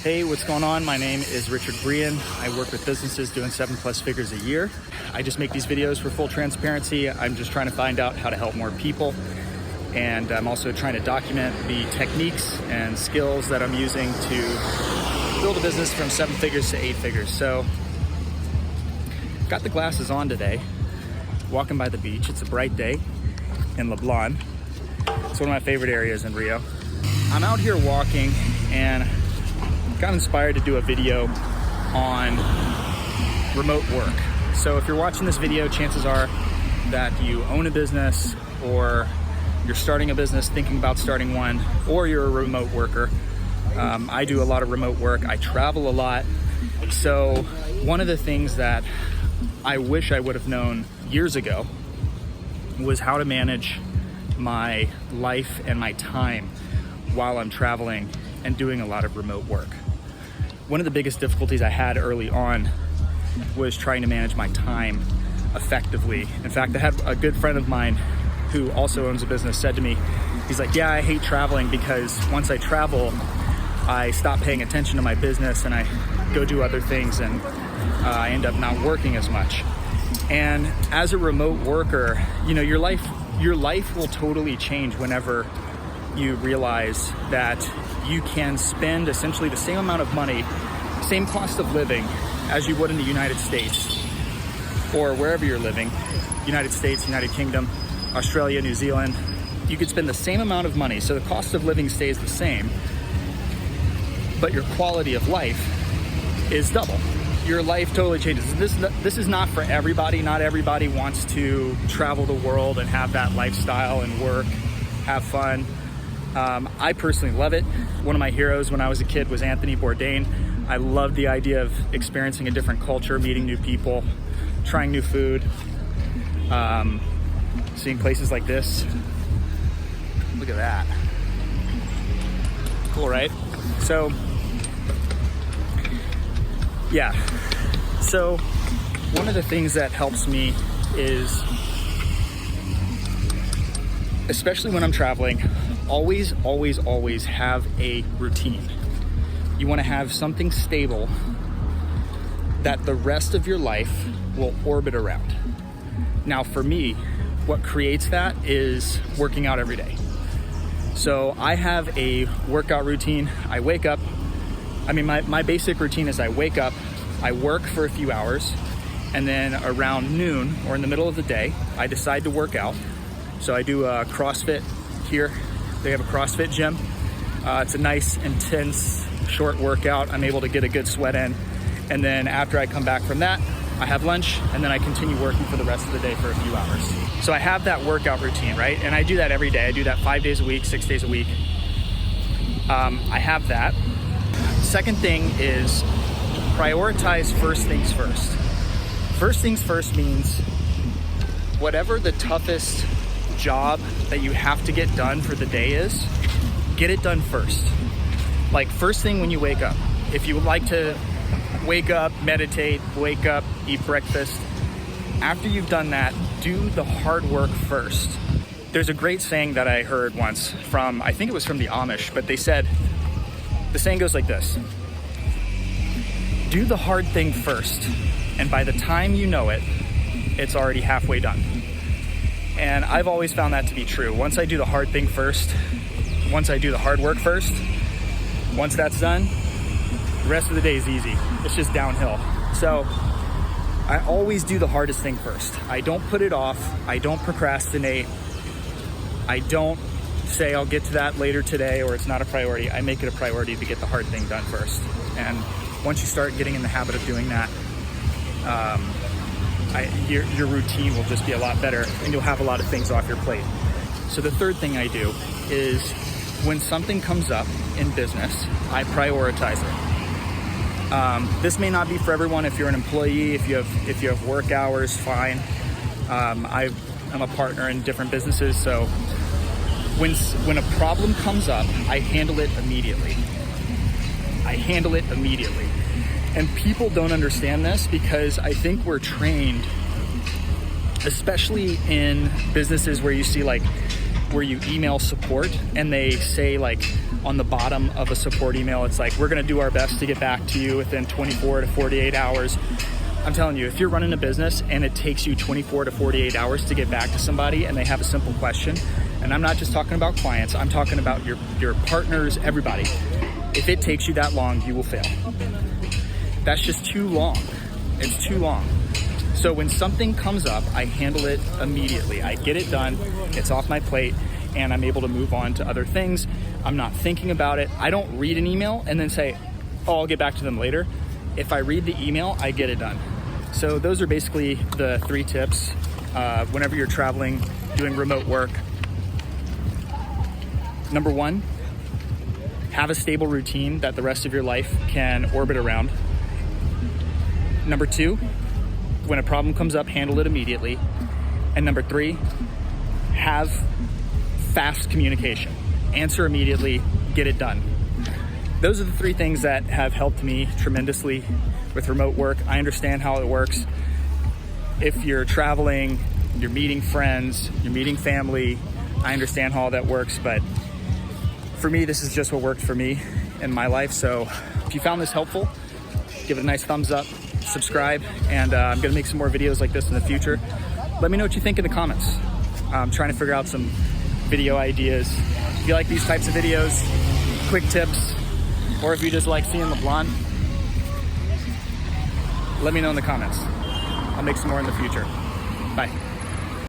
Hey, what's going on? My name is Richard Brian. I work with businesses doing 7+ figures a year. I just make these videos for full transparency. I'm just trying to find out how to help more people. And I'm also trying to document the techniques and skills that I'm using to build a business from 7 figures to 8 figures. So, got the glasses on today, walking by the beach. It's a bright day in Leblon. It's one of my favorite areas in Rio. I'm out here walking and got inspired to do a video on remote work. So if you're watching this video, chances are that you own a business, or you're starting a business, thinking about starting one, or you're a remote worker. I do a lot of remote work. I travel a lot. So one of the things that I wish I would have known years ago was how to manage my life and my time while I'm traveling and doing a lot of remote work. One of the biggest difficulties I had early on was trying to manage my time effectively. In fact, I had a good friend of mine who also owns a business said to me, he's like, yeah, I hate traveling because once I travel, I stop paying attention to my business and I go do other things, and I end up not working as much. And as a remote worker, you know, your life will totally change whenever you realize that you can spend essentially the same amount of money, same cost of living as you would in the United States or wherever you're living, United States, United Kingdom, Australia, New Zealand. You could spend the same amount of money, so the cost of living stays the same, but your quality of life is double. Your life totally changes. This is not for everybody. Not everybody wants to travel the world and have that lifestyle and work, have fun. I personally love it. One of my heroes when I was a kid was Anthony Bourdain. I loved the idea of experiencing a different culture, meeting new people, trying new food, seeing places like this. Look at that. Cool, right? So, yeah. So, one of the things that helps me is, especially when I'm traveling, always have a routine. You want to have something stable that the rest of your life will orbit around. Now, for me, what creates that is working out every day. So I have a workout routine. I wake up, my basic routine is I wake up, I work for a few hours, and then around noon or in the middle of the day, I decide to work out. So I do a CrossFit here. They have a CrossFit gym. It's a nice, intense, short workout. I'm able to get a good sweat in. And then after I come back from that, I have lunch, and then I continue working for the rest of the day for a few hours. So I have that workout routine, right? And I do that every day. I do that 5 days a week, 6 days a week. I have that. Second thing is prioritize first things first. First things first means whatever the toughest job that you have to get done for the day is, get it done first. Like first thing when you wake up. If you would like to wake up, meditate, wake up, eat breakfast, after you've done that, do the hard work first. There's a great saying that I heard once from, I think it was from the Amish, but they said, the saying goes like this: do the hard thing first, and by the time you know it, it's already halfway done. And I've always found that to be true. Once I do the hard thing first, once I do the hard work first, once that's done, the rest of the day is easy. It's just downhill. So I always do the hardest thing first. I don't put it off. I don't procrastinate. I don't say I'll get to that later today or it's not a priority. I make it a priority to get the hard thing done first. And once you start getting in the habit of doing that, your routine will just be a lot better and you'll have a lot of things off your plate. So the third thing I do is when something comes up in business, I prioritize it. This may not be for everyone. If you're an employee, if you have work hours, fine. I'm a partner in different businesses, so when a problem comes up, I handle it immediately. And people don't understand this because I think we're trained, especially in businesses where you see like where you email support and they say like, on the bottom of a support email, it's like, we're gonna do our best to get back to you within 24 to 48 hours. I'm telling you, if you're running a business and it takes you 24 to 48 hours to get back to somebody and they have a simple question, and I'm not just talking about clients, I'm talking about your partners, everybody. If it takes you that long, you will fail. That's just too long. It's too long. So when something comes up, I handle it immediately. I get it done, it's off my plate, and I'm able to move on to other things. I'm not thinking about it. I don't read an email and then say, oh, I'll get back to them later. If I read the email, I get it done. So those are basically the 3 tips whenever you're traveling, doing remote work. Number 1, have a stable routine that the rest of your life can orbit around. Number 2, when a problem comes up, handle it immediately. And number 3, have fast communication. Answer immediately, get it done. Those are the 3 things that have helped me tremendously with remote work. I understand how it works. If you're traveling, you're meeting friends, you're meeting family, I understand how all that works, but for me, this is just what worked for me in my life. So if you found this helpful, give it a nice thumbs up, subscribe, and I'm gonna make some more videos like this in the future. Let me know what you think in the comments. I'm trying to figure out some video ideas. If you like these types of videos, quick tips, or if you just like seeing LeBlanc, let me know in the comments. I'll make some more in the future. Bye.